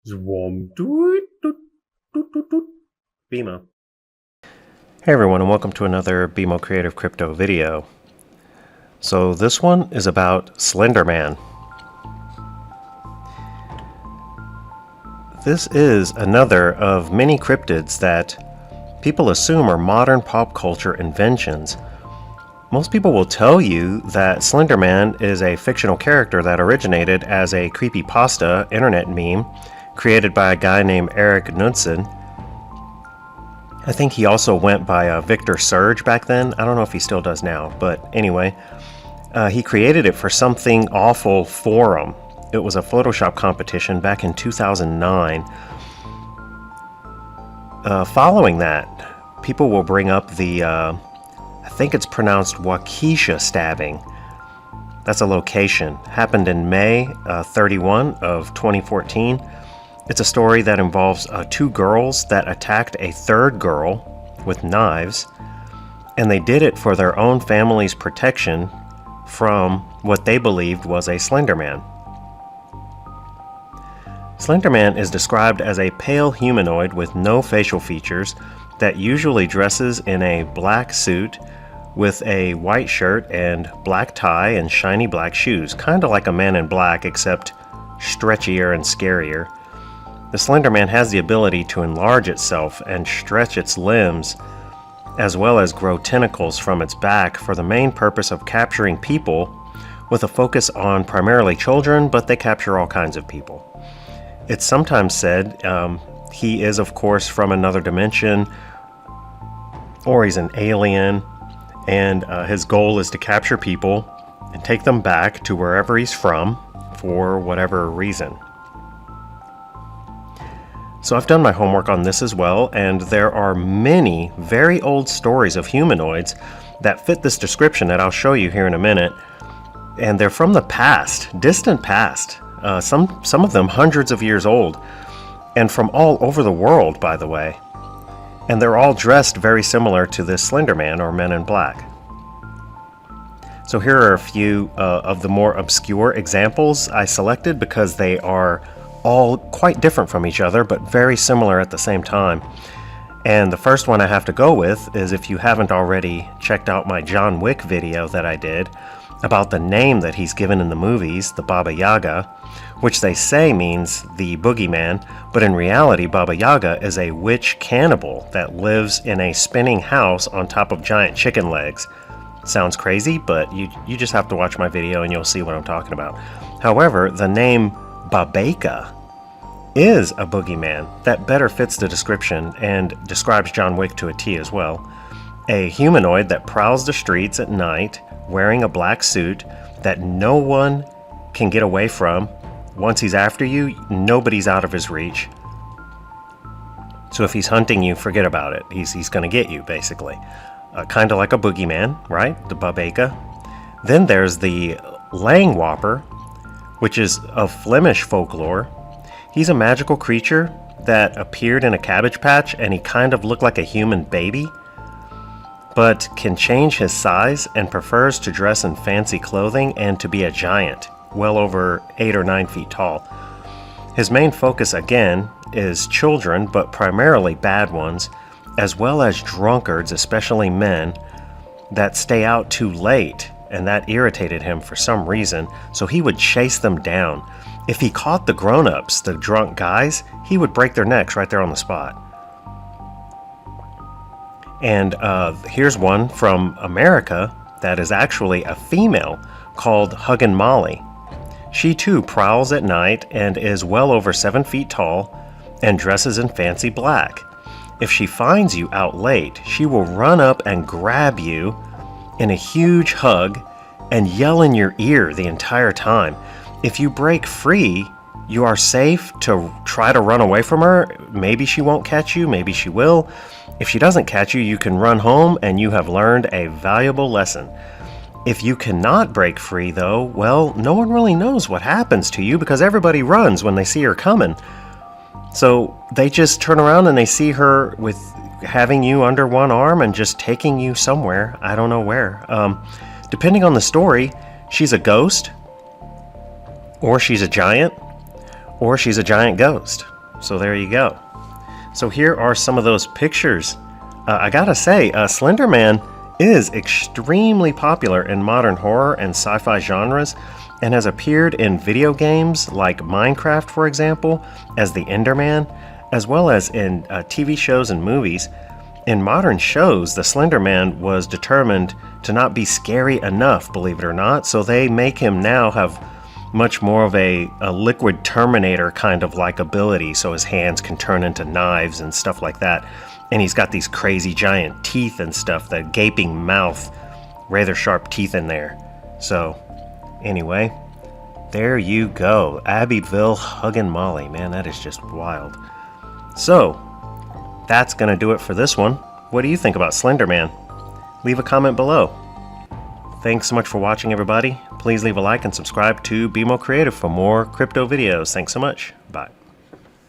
Zwom. Doot, doot, doot, doot, doot. BMO. Hey everyone, and welcome to another BMO Creative Crypto video. So this one is about Slender Man. This is another of many cryptids that people assume are modern pop culture inventions. Most people will tell you that Slender Man is a fictional character that originated as a CreepyPasta internet meme created by a guy named Eric Knudsen. I think he also went by Victor Surge back then. I don't know if he still does now, but anyway, he created it for Something Awful Forum. It was a Photoshop competition back in 2009. Following that, people will bring up the, I think it's pronounced Waukesha stabbing. That's a location. Happened in May 31 of 2014. It's a story that involves two girls that attacked a third girl with knives, and they did it for their own family's protection from what they believed was a Slender Man. Slender Man is described as a pale humanoid with no facial features that usually dresses in a black suit with a white shirt and black tie and shiny black shoes, kind of like a man in black except stretchier and scarier. The Slender Man has the ability to enlarge itself and stretch its limbs, as well as grow tentacles from its back for the main purpose of capturing people, with a focus on primarily children, but they capture all kinds of people. It's sometimes said he is, of course, from another dimension, or he's an alien, and his goal is to capture people and take them back to wherever he's from for whatever reason. So I've done my homework on this as well, and there are many very old stories of humanoids that fit this description that I'll show you here in a minute. And they're from the past, distant past, some of them hundreds of years old, and from all over the world, by the way. And they're all dressed very similar to this Slender Man or Men in Black. So here are a few of the more obscure examples I selected because they are all quite different from each other, but very similar at the same time. And the first one I have to go with is, if you haven't already checked out my John Wick video that I did about the name that he's given in the movies, the Baba Yaga, which they say means the boogeyman, but in reality Baba Yaga is a witch cannibal that lives in a spinning house on top of giant chicken legs. Sounds crazy, but you just have to watch my video and you'll see what I'm talking about. However, the name Babeka is a boogeyman that better fits the description and describes John Wick to a T as well. A humanoid that prowls the streets at night wearing a black suit that no one can get away from. Once he's after you, nobody's out of his reach. So if he's hunting you, forget about it. He's going to get you, basically. Kind of like a boogeyman, right? The Babeka. Then there's the Langwapper, which is of Flemish folklore. He's a magical creature that appeared in a cabbage patch, and he kind of looked like a human baby, but can change his size and prefers to dress in fancy clothing and to be a giant, well over 8 or 9 feet tall. His main focus, again, is children, but primarily bad ones, as well as drunkards, especially men, that stay out too late, and that irritated him for some reason, so he would chase them down. If he caught the grown-ups, the drunk guys, he would break their necks right there on the spot. And here's one from America that is actually a female called Huggin' Molly. She too prowls at night and is well over 7 feet tall and dresses in fancy black. If she finds you out late, she will run up and grab you in a huge hug and yell in your ear the entire time. If you break free, you are safe to try to run away from her. Maybe she won't catch you, maybe she will. If she doesn't catch you, you can run home and you have learned a valuable lesson. If you cannot break free though, well, no one really knows what happens to you because everybody runs when they see her coming. So they just turn around and they see her with having you under one arm and just taking you somewhere. I don't know where. Depending on the story, she's a ghost, or she's a giant, or she's a giant ghost. So there you go. So here are some of those pictures. I gotta say, Slender Man is extremely popular in modern horror and sci-fi genres and has appeared in video games like Minecraft, for example, as the Enderman, as well as in TV shows and movies. In modern shows, the Slender Man was determined to not be scary enough, believe it or not, so they make him now have much more of a liquid Terminator kind of like ability, so his hands can turn into knives and stuff like that. And he's got these crazy giant teeth and stuff, the gaping mouth, rather sharp teeth in there. So, anyway, there you go. Abbeville hugging Molly. Man, that is just wild. So, that's going to do it for this one. What do you think about Slender Man? Leave a comment below. Thanks so much for watching, everybody. Please leave a like and subscribe to BMO Creative for more crypto videos. Thanks so much. Bye.